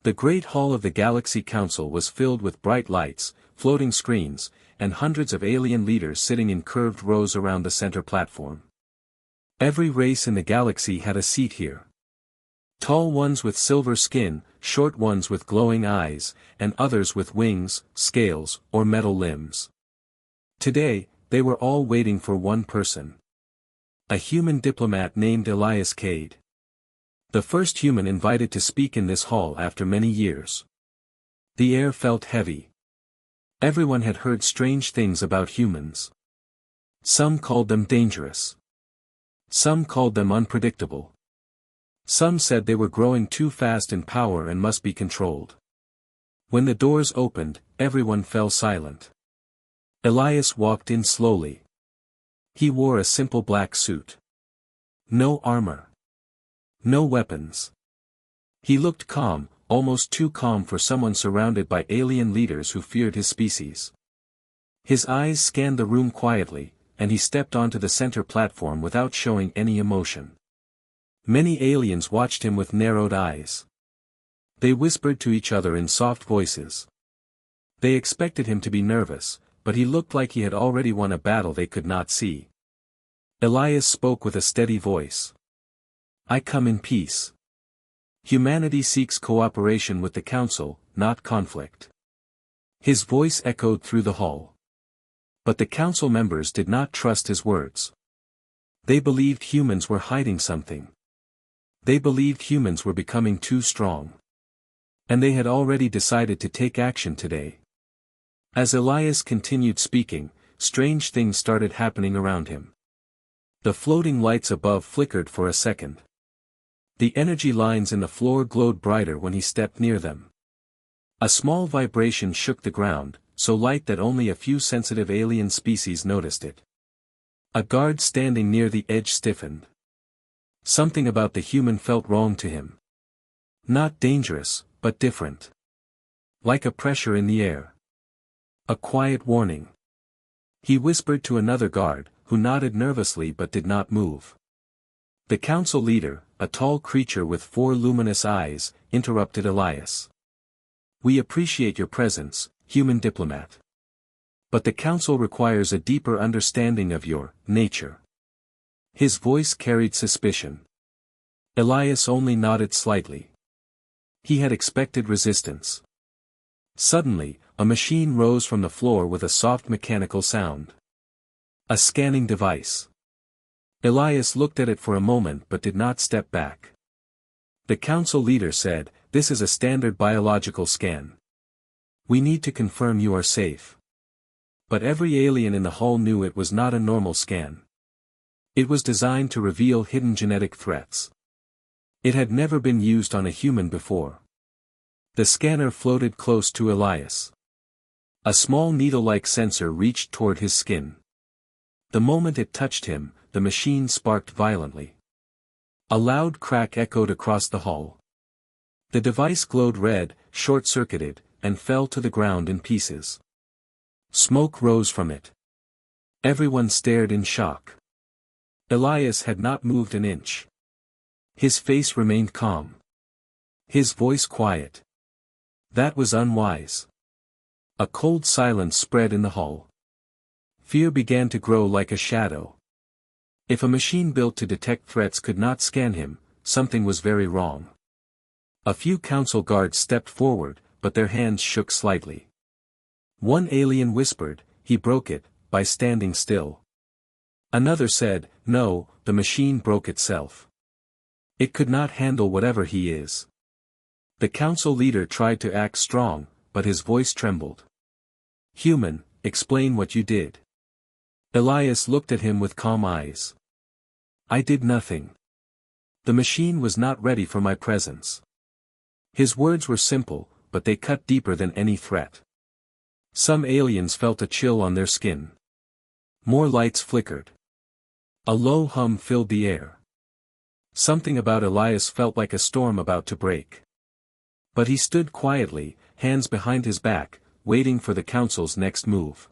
The Great Hall of the Galaxy Council was filled with bright lights, floating screens, and hundreds of alien leaders sitting in curved rows around the center platform. Every race in the galaxy had a seat here. Tall ones with silver skin, short ones with glowing eyes, and others with wings, scales, or metal limbs. Today, they were all waiting for one person. A human diplomat named Elias Cade. The first human invited to speak in this hall after many years. The air felt heavy. Everyone had heard strange things about humans. Some called them dangerous. Some called them unpredictable. Some said they were growing too fast in power and must be controlled. When the doors opened, everyone fell silent. Elias walked in slowly. He wore a simple black suit. No armor. No weapons. He looked calm, almost too calm for someone surrounded by alien leaders who feared his species. His eyes scanned the room quietly, and he stepped onto the center platform without showing any emotion. Many aliens watched him with narrowed eyes. They whispered to each other in soft voices. They expected him to be nervous, but he looked like he had already won a battle they could not see. Elias spoke with a steady voice. I come in peace. Humanity seeks cooperation with the Council, not conflict. His voice echoed through the hall. But the Council members did not trust his words. They believed humans were hiding something. They believed humans were becoming too strong. And they had already decided to take action today. As Elias continued speaking, strange things started happening around him. The floating lights above flickered for a second. The energy lines in the floor glowed brighter when he stepped near them. A small vibration shook the ground, so light that only a few sensitive alien species noticed it. A guard standing near the edge stiffened. Something about the human felt wrong to him. Not dangerous, but different. Like a pressure in the air. A quiet warning. He whispered to another guard, who nodded nervously but did not move. The council leader, a tall creature with 4 luminous eyes, interrupted Elias. We appreciate your presence, human diplomat. But the council requires a deeper understanding of your nature. His voice carried suspicion. Elias only nodded slightly. He had expected resistance. Suddenly, a machine rose from the floor with a soft mechanical sound. A scanning device. Elias looked at it for a moment but did not step back. The council leader said, "This is a standard biological scan. We need to confirm you are safe." But every alien in the hall knew it was not a normal scan. It was designed to reveal hidden genetic threats. It had never been used on a human before. The scanner floated close to Elias. A small needle-like sensor reached toward his skin. The moment it touched him, the machine sparked violently. A loud crack echoed across the hall. The device glowed red, short-circuited, and fell to the ground in pieces. Smoke rose from it. Everyone stared in shock. Elias had not moved an inch. His face remained calm. His voice quiet. That was unwise. A cold silence spread in the hall. Fear began to grow like a shadow. If a machine built to detect threats could not scan him, something was very wrong. A few council guards stepped forward, but their hands shook slightly. One alien whispered, "He broke it," by standing still. Another said, "No, the machine broke itself. It could not handle whatever he is." The council leader tried to act strong, but his voice trembled. "Human, explain what you did." Elias looked at him with calm eyes. "I did nothing. The machine was not ready for my presence." His words were simple, but they cut deeper than any threat. Some aliens felt a chill on their skin. More lights flickered. A low hum filled the air. Something about Elias felt like a storm about to break. But he stood quietly, hands behind his back, waiting for the council's next move.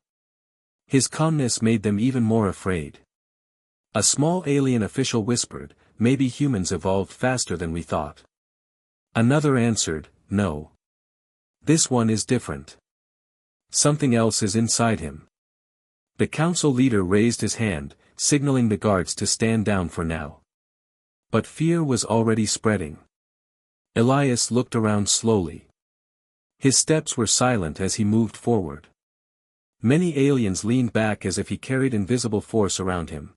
His calmness made them even more afraid. A small alien official whispered, "Maybe humans evolved faster than we thought." Another answered, no. This one is different. Something else is inside him. The council leader raised his hand, signaling the guards to stand down for now. But fear was already spreading. Elias looked around slowly. His steps were silent as he moved forward. Many aliens leaned back as if he carried invisible force around him.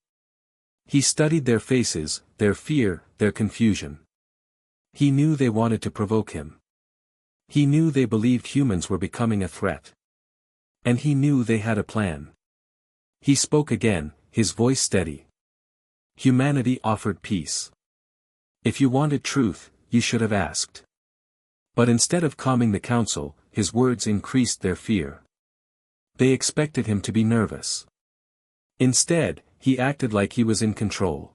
He studied their faces, their fear, their confusion. He knew they wanted to provoke him. He knew they believed humans were becoming a threat. And he knew they had a plan. He spoke again, his voice steady. Humanity offered peace. If you wanted truth, you should have asked. But instead of calming the council, his words increased their fear. They expected him to be nervous. Instead, he acted like he was in control.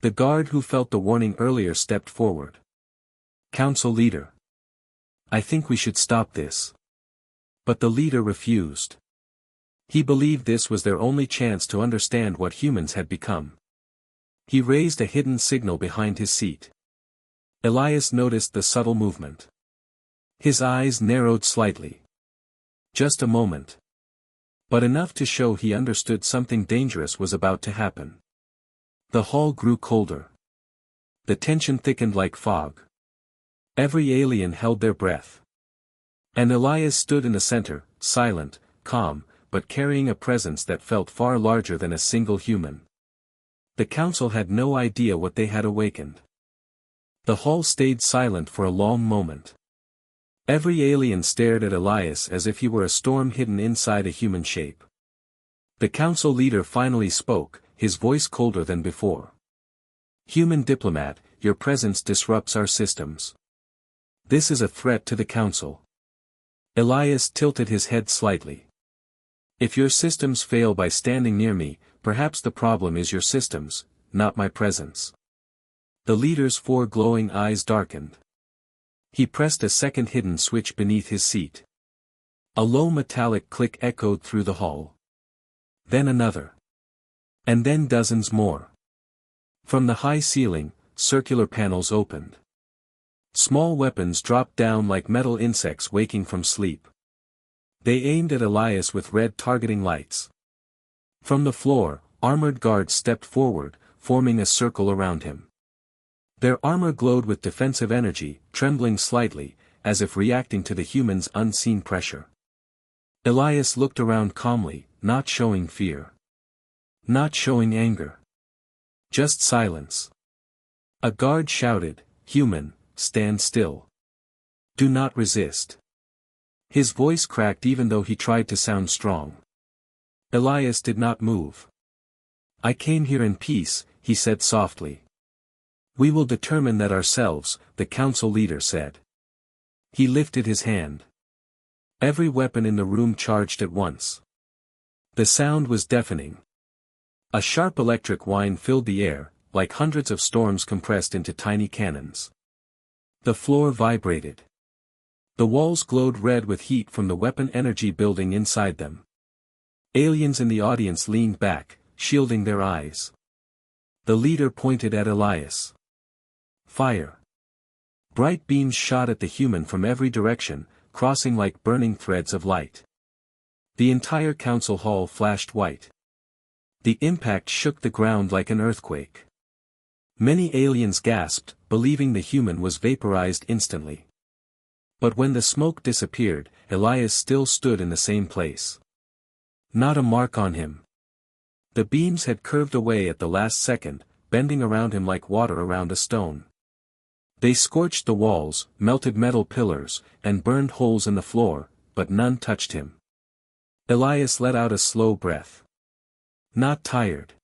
The guard who felt the warning earlier stepped forward. Council leader. I think we should stop this. But the leader refused. He believed this was their only chance to understand what humans had become. He raised a hidden signal behind his seat. Elias noticed the subtle movement. His eyes narrowed slightly. Just a moment. But enough to show he understood something dangerous was about to happen. The hall grew colder. The tension thickened like fog. Every alien held their breath. And Elias stood in the center, silent, calm, but carrying a presence that felt far larger than a single human. The council had no idea what they had awakened. The hall stayed silent for a long moment. Every alien stared at Elias as if he were a storm hidden inside a human shape. The council leader finally spoke, his voice colder than before. Human diplomat, your presence disrupts our systems. This is a threat to the council. Elias tilted his head slightly. If your systems fail by standing near me, perhaps the problem is your systems, not my presence. The leader's four glowing eyes darkened. He pressed a second hidden switch beneath his seat. A low metallic click echoed through the hall. Then another. And then dozens more. From the high ceiling, circular panels opened. Small weapons dropped down like metal insects waking from sleep. They aimed at Elias with red targeting lights. From the floor, armored guards stepped forward, forming a circle around him. Their armor glowed with defensive energy, trembling slightly, as if reacting to the human's unseen pressure. Elias looked around calmly, not showing fear. Not showing anger. Just silence. A guard shouted, "Human, stand still. Do not resist." His voice cracked even though he tried to sound strong. Elias did not move. "I came here in peace," he said softly. "We will determine that ourselves," the council leader said. He lifted his hand. Every weapon in the room charged at once. The sound was deafening. A sharp electric whine filled the air, like hundreds of storms compressed into tiny cannons. The floor vibrated. The walls glowed red with heat from the weapon energy building inside them. Aliens in the audience leaned back, shielding their eyes. The leader pointed at Elias. Fire. Bright beams shot at the human from every direction, crossing like burning threads of light. The entire council hall flashed white. The impact shook the ground like an earthquake. Many aliens gasped, believing the human was vaporized instantly. But when the smoke disappeared, Elias still stood in the same place. Not a mark on him. The beams had curved away at the last second, bending around him like water around a stone. They scorched the walls, melted metal pillars, and burned holes in the floor, but none touched him. Elias let out a slow breath. Not tired.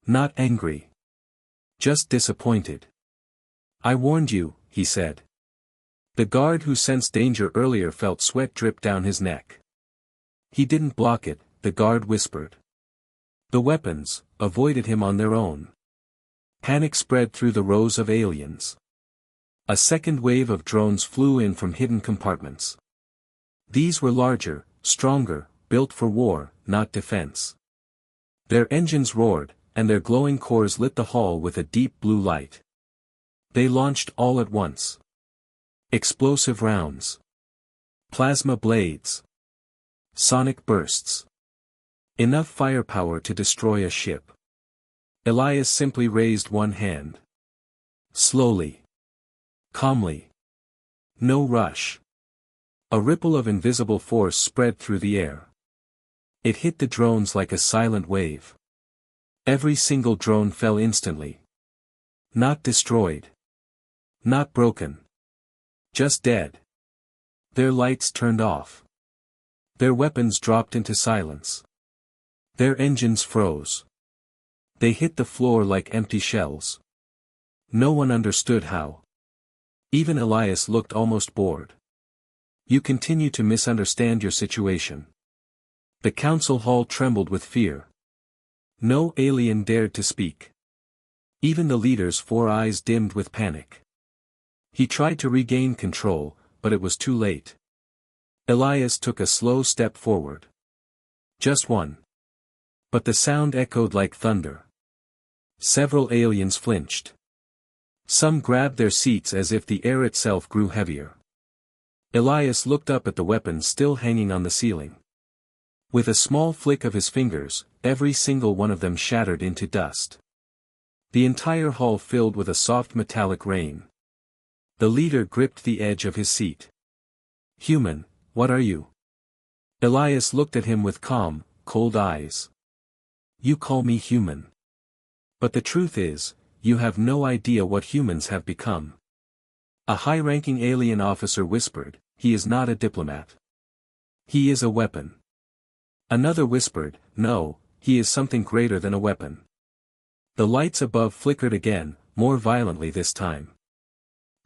Not angry. Just disappointed. "I warned you," he said. The guard who sensed danger earlier felt sweat drip down his neck. He didn't block it, the guard whispered. The weapons avoided him on their own. Panic spread through the rows of aliens. A second wave of drones flew in from hidden compartments. These were larger, stronger, built for war, not defense. Their engines roared, and their glowing cores lit the hall with a deep blue light. They launched all at once. Explosive rounds. Plasma blades. Sonic bursts. Enough firepower to destroy a ship. Elias simply raised one hand. Slowly. Calmly. No rush. A ripple of invisible force spread through the air. It hit the drones like a silent wave. Every single drone fell instantly. Not destroyed. Not broken. Just dead. Their lights turned off. Their weapons dropped into silence. Their engines froze. They hit the floor like empty shells. No one understood how. Even Elias looked almost bored. You continue to misunderstand your situation. The council hall trembled with fear. No alien dared to speak. Even the leader's 4 eyes dimmed with panic. He tried to regain control, but it was too late. Elias took a slow step forward. Just one. But the sound echoed like thunder. Several aliens flinched. Some grabbed their seats as if the air itself grew heavier. Elias looked up at the weapons still hanging on the ceiling. With a small flick of his fingers, every single one of them shattered into dust. The entire hall filled with a soft metallic rain. The leader gripped the edge of his seat. Human, what are you? Elias looked at him with calm, cold eyes. You call me human. But the truth is, you have no idea what humans have become. A high-ranking alien officer whispered, he is not a diplomat. He is a weapon. Another whispered, no, he is something greater than a weapon. The lights above flickered again, more violently this time.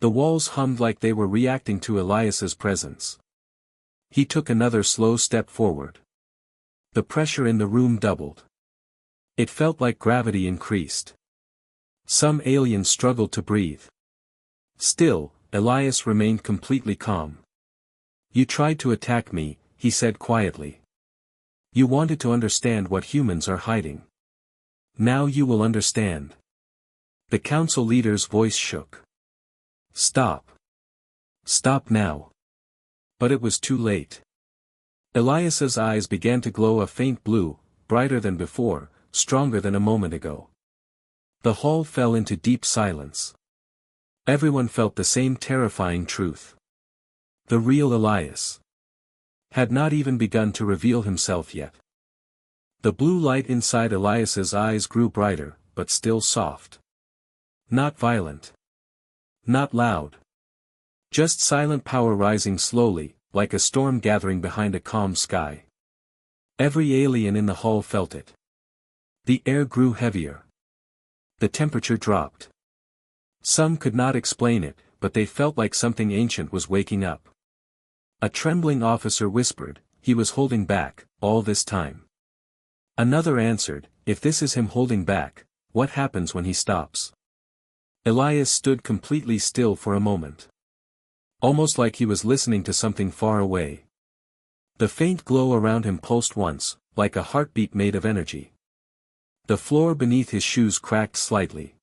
The walls hummed like they were reacting to Elias's presence. He took another slow step forward. The pressure in the room doubled. It felt like gravity increased. Some aliens struggled to breathe. Still, Elias remained completely calm. You tried to attack me, he said quietly. You wanted to understand what humans are hiding. Now you will understand. The council leader's voice shook. Stop. Stop now. But it was too late. Elias's eyes began to glow a faint blue, brighter than before, stronger than a moment ago. The hall fell into deep silence. Everyone felt the same terrifying truth. The real Elias had not even begun to reveal himself yet. The blue light inside Elias's eyes grew brighter, but still soft. Not violent. Not loud. Just silent power rising slowly, like a storm gathering behind a calm sky. Every alien in the hall felt it. The air grew heavier. The temperature dropped. Some could not explain it, but they felt like something ancient was waking up. A trembling officer whispered, he was holding back, all this time. Another answered, if this is him holding back, what happens when he stops? Elias stood completely still for a moment. Almost like he was listening to something far away. The faint glow around him pulsed once, like a heartbeat made of energy. The floor beneath his shoes cracked slightly.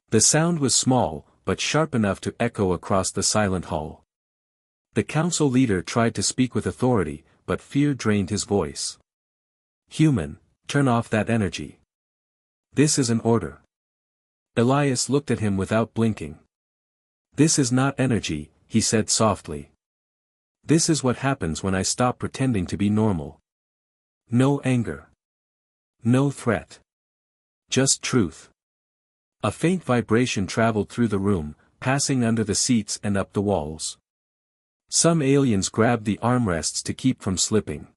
The sound was small, but sharp enough to echo across the silent hall. The council leader tried to speak with authority, but fear drained his voice. Human, turn off that energy. This is an order. Elias looked at him without blinking. This is not energy, he said softly. This is what happens when I stop pretending to be normal. No anger. No threat. Just truth. A faint vibration traveled through the room, passing under the seats and up the walls. Some aliens grabbed the armrests to keep from slipping.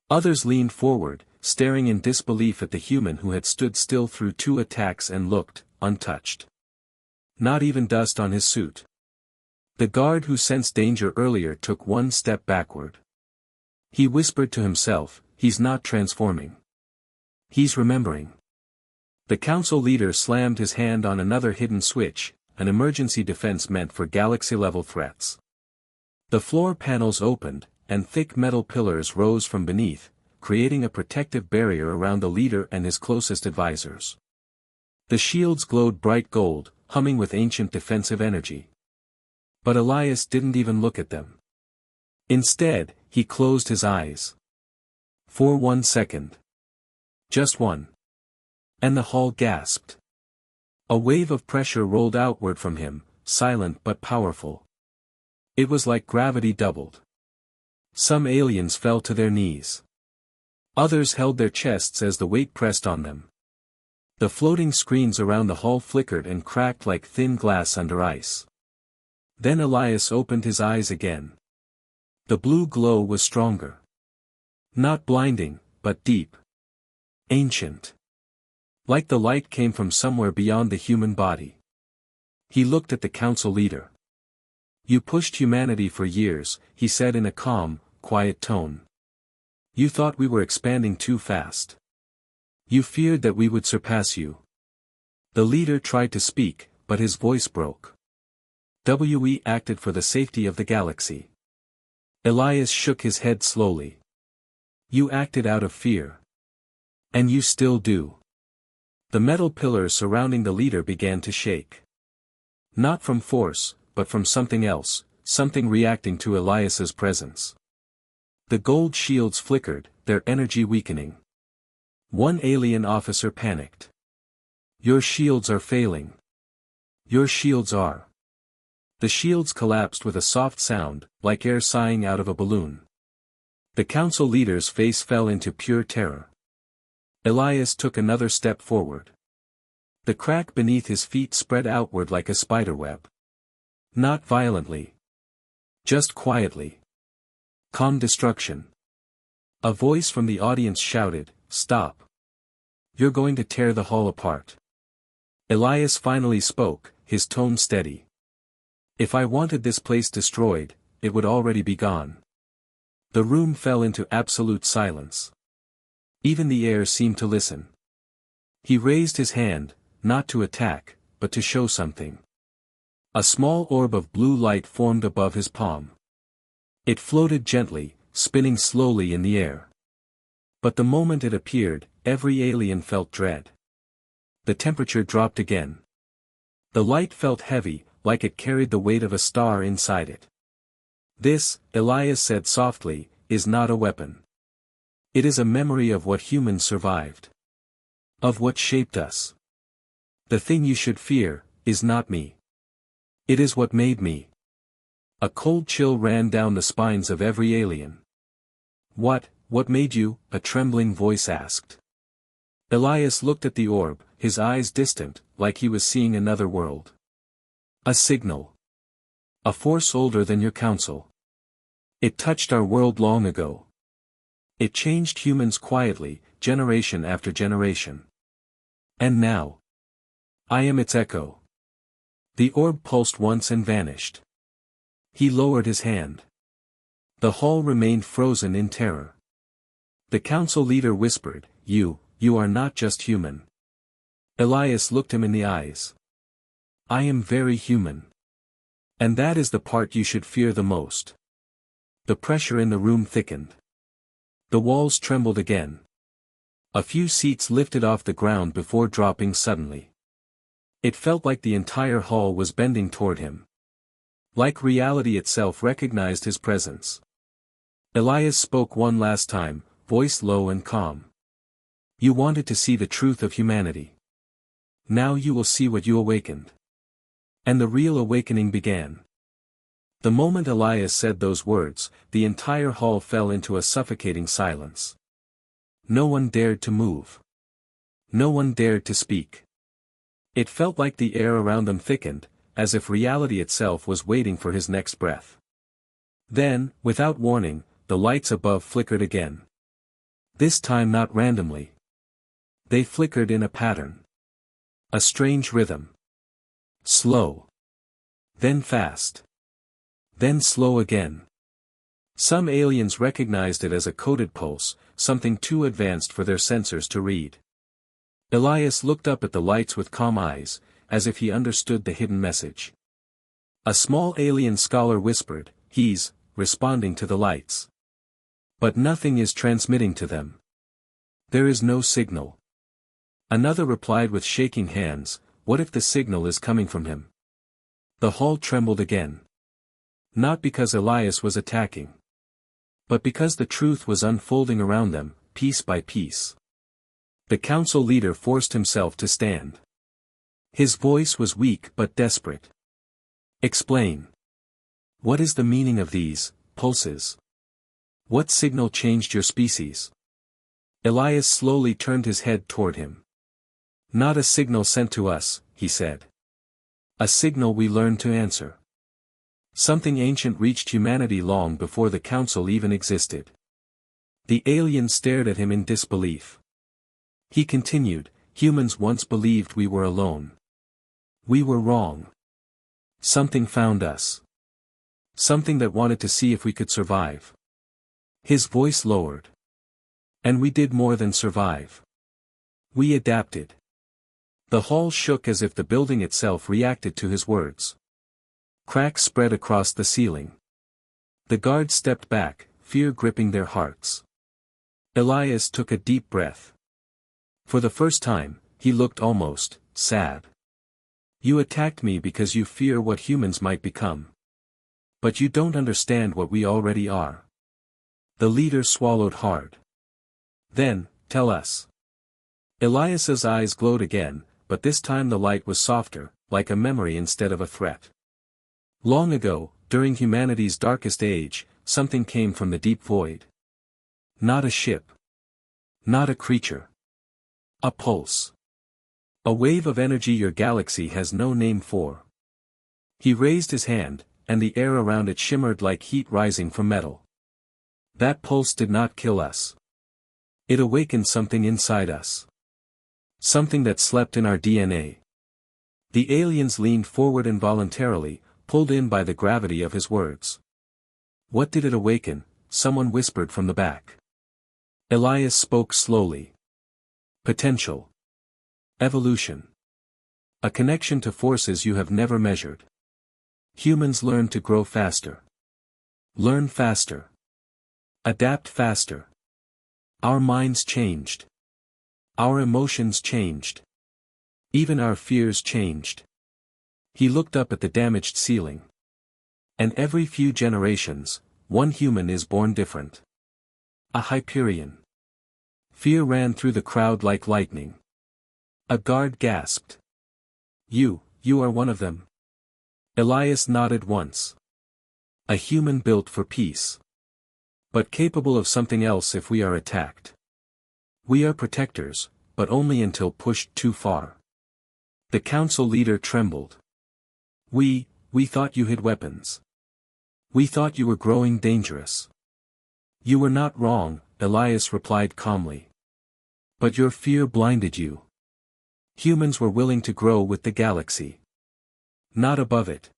Others leaned forward, staring in disbelief at the human who had stood still through 2 attacks and looked, untouched. Not even dust on his suit. The guard who sensed danger earlier took 1 step backward. He whispered to himself, he's not transforming. He's remembering. The council leader slammed his hand on another hidden switch, an emergency defense meant for galaxy-level threats. The floor panels opened, and thick metal pillars rose from beneath, creating a protective barrier around the leader and his closest advisors. The shields glowed bright gold, humming with ancient defensive energy. But Elias didn't even look at them. Instead, he closed his eyes. For 1 second. Just one. And the hall gasped. A wave of pressure rolled outward from him, silent but powerful. It was like gravity doubled. Some aliens fell to their knees. Others held their chests as the weight pressed on them. The floating screens around the hall flickered and cracked like thin glass under ice. Then Elias opened his eyes again. The blue glow was stronger. Not blinding, but deep. Ancient. Like the light came from somewhere beyond the human body. He looked at the council leader. "You pushed humanity for years," he said in a calm, quiet tone. "You thought we were expanding too fast. You feared that we would surpass you." The leader tried to speak, but his voice broke. "We acted for the safety of the galaxy." Elias shook his head slowly. "You acted out of fear. And you still do." The metal pillars surrounding the leader began to shake. Not from force, but from something else, something reacting to Elias's presence. The gold shields flickered, their energy weakening. One alien officer panicked. "Your shields are failing. Your shields are." The shields collapsed with a soft sound, like air sighing out of a balloon. The council leader's face fell into pure terror. Elias took another step forward. The crack beneath his feet spread outward like a spiderweb. Not violently. Just quietly. Calm destruction. A voice from the audience shouted, "Stop. You're going to tear the hall apart." Elias finally spoke, his tone steady. "If I wanted this place destroyed, it would already be gone." The room fell into absolute silence. Even the air seemed to listen. He raised his hand, not to attack, but to show something. A small orb of blue light formed above his palm. It floated gently, spinning slowly in the air. But the moment it appeared, every alien felt dread. The temperature dropped again. The light felt heavy, like it carried the weight of a star inside it. "This," Elias said softly, "is not a weapon. It is a memory of what humans survived. Of what shaped us. The thing you should fear, is not me. It is what made me." A cold chill ran down the spines of every alien. What made you?" a trembling voice asked. Elias looked at the orb, his eyes distant, like he was seeing another world. "A signal. A force older than your council. It touched our world long ago. It changed humans quietly, generation after generation. And now, I am its echo." The orb pulsed once and vanished. He lowered his hand. The hall remained frozen in terror. The council leader whispered, You are not just human." Elias looked him in the eyes. "I am very human. And that is the part you should fear the most." The pressure in the room thickened. The walls trembled again. A few seats lifted off the ground before dropping suddenly. It felt like the entire hall was bending toward him. Like reality itself recognized his presence. Elias spoke one last time, voice low and calm. "You wanted to see the truth of humanity. Now you will see what you awakened." And the real awakening began. The moment Elias said those words, the entire hall fell into a suffocating silence. No one dared to move. No one dared to speak. It felt like the air around them thickened, as if reality itself was waiting for his next breath. Then, without warning, the lights above flickered again. This time not randomly. They flickered in a pattern. A strange rhythm. Slow. Then fast. Then slow again. Some aliens recognized it as a coded pulse, something too advanced for their sensors to read. Elias looked up at the lights with calm eyes, as if he understood the hidden message. A small alien scholar whispered, "He's responding to the lights. But nothing is transmitting to them. There is no signal." Another replied with shaking hands, "What if the signal is coming from him?" The hall trembled again. Not because Elias was attacking, but because the truth was unfolding around them, piece by piece. The council leader forced himself to stand. His voice was weak but desperate. Explain. What is the meaning of these pulses? What signal changed your species? Elias slowly turned his head toward him. Not a signal sent to us, he said. A signal we learned to answer. Something ancient reached humanity long before the council even existed. The alien stared at him in disbelief. He continued, humans once believed we were alone. We were wrong. Something found us. Something that wanted to see if we could survive. His voice lowered. And we did more than survive. We adapted. The hall shook as if the building itself reacted to his words. Cracks spread across the ceiling. The guards stepped back, fear gripping their hearts. Elias took a deep breath. For the first time, he looked almost sad. You attacked me because you fear what humans might become. But you don't understand what we already are. The leader swallowed hard. Then, tell us. Elias's eyes glowed again, but this time the light was softer, like a memory instead of a threat. Long ago, during humanity's darkest age, something came from the deep void. Not a ship. Not a creature. A pulse. A wave of energy your galaxy has no name for. He raised his hand, and the air around it shimmered like heat rising from metal. That pulse did not kill us. It awakened something inside us. Something that slept in our DNA. The aliens leaned forward involuntarily, pulled in by the gravity of his words. What did it awaken? Someone whispered from the back. Elias spoke slowly. Potential. Evolution. A connection to forces you have never measured. Humans learn to grow faster. Learn faster. Adapt faster. Our minds changed. Our emotions changed. Even our fears changed. He looked up at the damaged ceiling. And every few generations, one human is born different. A Hyperion. Fear ran through the crowd like lightning. A guard gasped. You are one of them. Elias nodded once. A human built for peace. But capable of something else if we are attacked. We are protectors, but only until pushed too far. The council leader trembled. We thought you had weapons. We thought you were growing dangerous. You were not wrong, Elias replied calmly. But your fear blinded you. Humans were willing to grow with the galaxy. Not above it.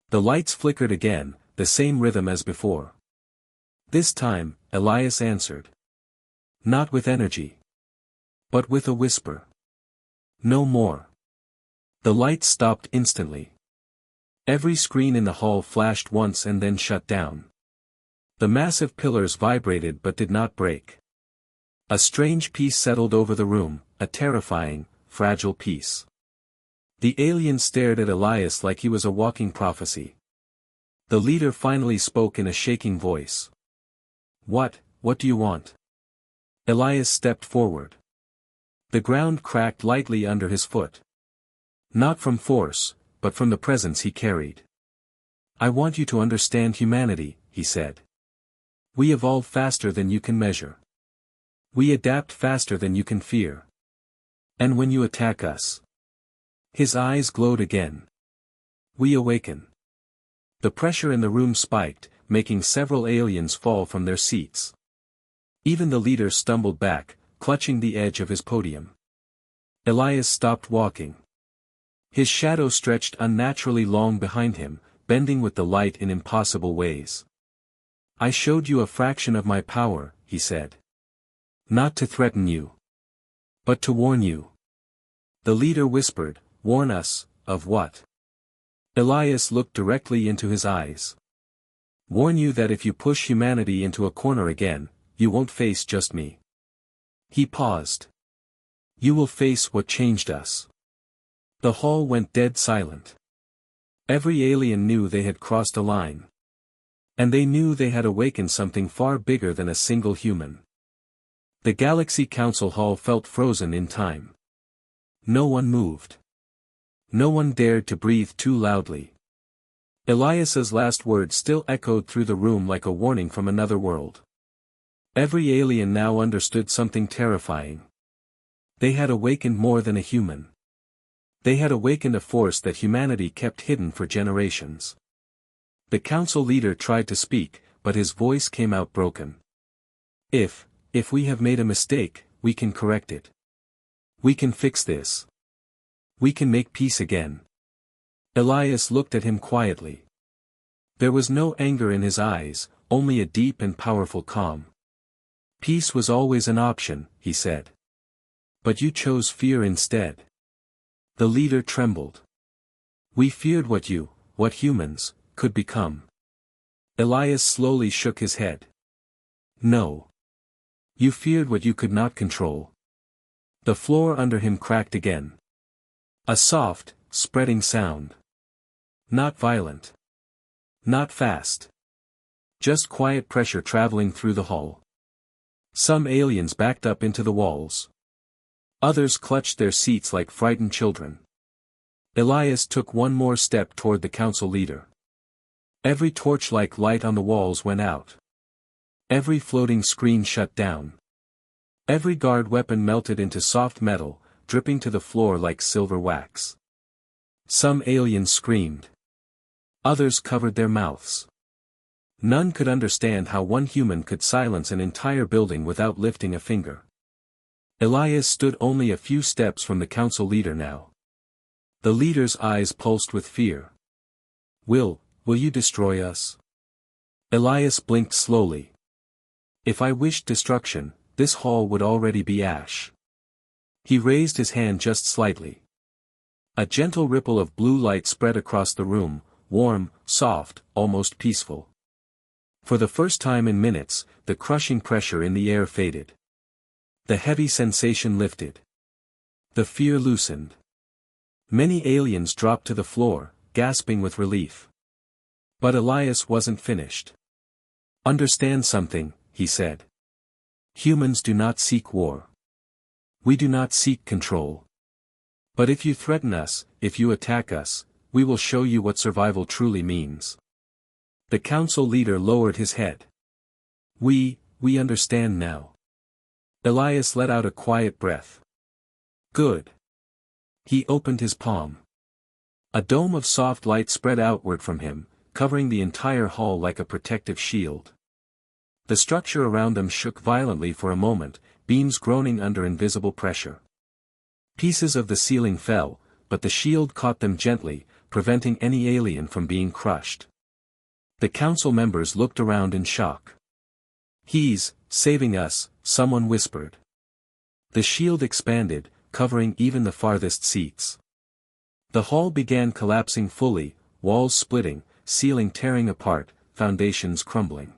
The lights flickered again, the same rhythm as before. This time, Elias answered. Not with energy. But with a whisper. No more. The lights stopped instantly. Every screen in the hall flashed once and then shut down. The massive pillars vibrated but did not break. A strange peace settled over the room, a terrifying, fragile peace. The alien stared at Elias like he was a walking prophecy. The leader finally spoke in a shaking voice. What do you want? Elias stepped forward. The ground cracked lightly under his foot. Not from force, but from the presence he carried. I want you to understand humanity, he said. We evolve faster than you can measure. We adapt faster than you can fear. And when you attack us. His eyes glowed again. We awaken. The pressure in the room spiked, making several aliens fall from their seats. Even the leader stumbled back, clutching the edge of his podium. Elias stopped walking. His shadow stretched unnaturally long behind him, bending with the light in impossible ways. I showed you a fraction of my power, he said. Not to threaten you. But to warn you. The leader whispered, warn us, of what? Elias looked directly into his eyes. Warn you that if you push humanity into a corner again, you won't face just me. He paused. You will face what changed us. The hall went dead silent. Every alien knew they had crossed a line. And they knew they had awakened something far bigger than a single human. The Galaxy Council Hall felt frozen in time. No one moved. No one dared to breathe too loudly. Elias's last words still echoed through the room like a warning from another world. Every alien now understood something terrifying. They had awakened more than a human. They had awakened a force that humanity kept hidden for generations. The council leader tried to speak, but his voice came out broken. If we have made a mistake, we can correct it. We can fix this. We can make peace again. Elias looked at him quietly. There was no anger in his eyes, only a deep and powerful calm. Peace was always an option, he said. But you chose fear instead. The leader trembled. We feared what humans, could become. Elias slowly shook his head. No. You feared what you could not control. The floor under him cracked again. A soft, spreading sound. Not violent. Not fast. Just quiet pressure traveling through the hall. Some aliens backed up into the walls. Others clutched their seats like frightened children. Elias took one more step toward the council leader. Every torch-like light on the walls went out. Every floating screen shut down. Every guard weapon melted into soft metal, dripping to the floor like silver wax. Some aliens screamed. Others covered their mouths. None could understand how one human could silence an entire building without lifting a finger. Elias stood only a few steps from the council leader now. The leader's eyes pulsed with fear. Will you destroy us? Elias blinked slowly. If I wished destruction, this hall would already be ash. He raised his hand just slightly. A gentle ripple of blue light spread across the room, warm, soft, almost peaceful. For the first time in minutes, the crushing pressure in the air faded. The heavy sensation lifted. The fear loosened. Many aliens dropped to the floor, gasping with relief. But Elias wasn't finished. Understand something, he said. Humans do not seek war. We do not seek control. But if you threaten us, if you attack us, we will show you what survival truly means. The council leader lowered his head. We understand now. Elias let out a quiet breath. Good. He opened his palm. A dome of soft light spread outward from him, covering the entire hall like a protective shield. The structure around them shook violently for a moment, beams groaning under invisible pressure. Pieces of the ceiling fell, but the shield caught them gently, preventing any alien from being crushed. The council members looked around in shock. He's saving us, someone whispered. The shield expanded, covering even the farthest seats. The hall began collapsing fully, walls splitting, ceiling tearing apart, foundations crumbling.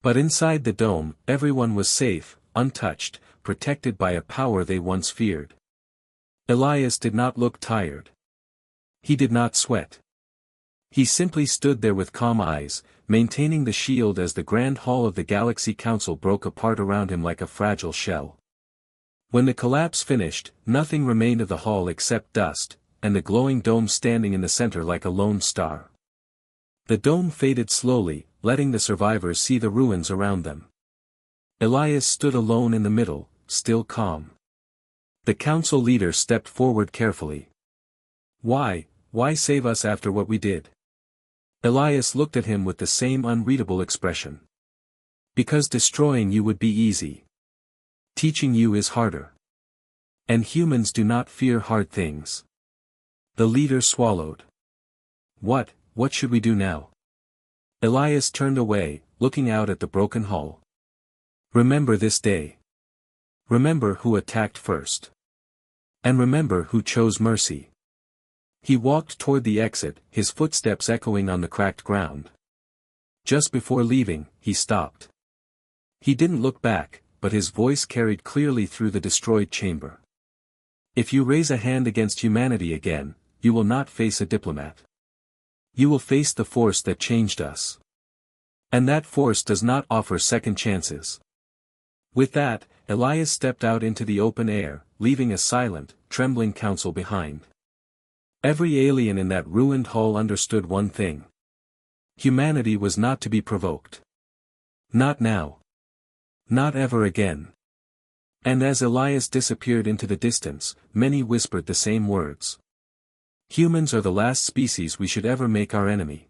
But inside the dome, everyone was safe, untouched, protected by a power they once feared. Elias did not look tired. He did not sweat. He simply stood there with calm eyes, maintaining the shield as the grand hall of the Galaxy Council broke apart around him like a fragile shell. When the collapse finished, nothing remained of the hall except dust, and the glowing dome standing in the center like a lone star. The dome faded slowly, letting the survivors see the ruins around them. Elias stood alone in the middle, still calm. The council leader stepped forward carefully. Why save us after what we did? Elias looked at him with the same unreadable expression. Because destroying you would be easy. Teaching you is harder. And humans do not fear hard things. The leader swallowed. What should we do now? Elias turned away, looking out at the broken hall. Remember this day. Remember who attacked first. And remember who chose mercy. He walked toward the exit, his footsteps echoing on the cracked ground. Just before leaving, he stopped. He didn't look back, but his voice carried clearly through the destroyed chamber. If you raise a hand against humanity again, you will not face a diplomat. You will face the force that changed us. And that force does not offer second chances. With that, Elias stepped out into the open air, leaving a silent, trembling council behind. Every alien in that ruined hull understood one thing. Humanity was not to be provoked. Not now. Not ever again. And as Elias disappeared into the distance, many whispered the same words. Humans are the last species we should ever make our enemy.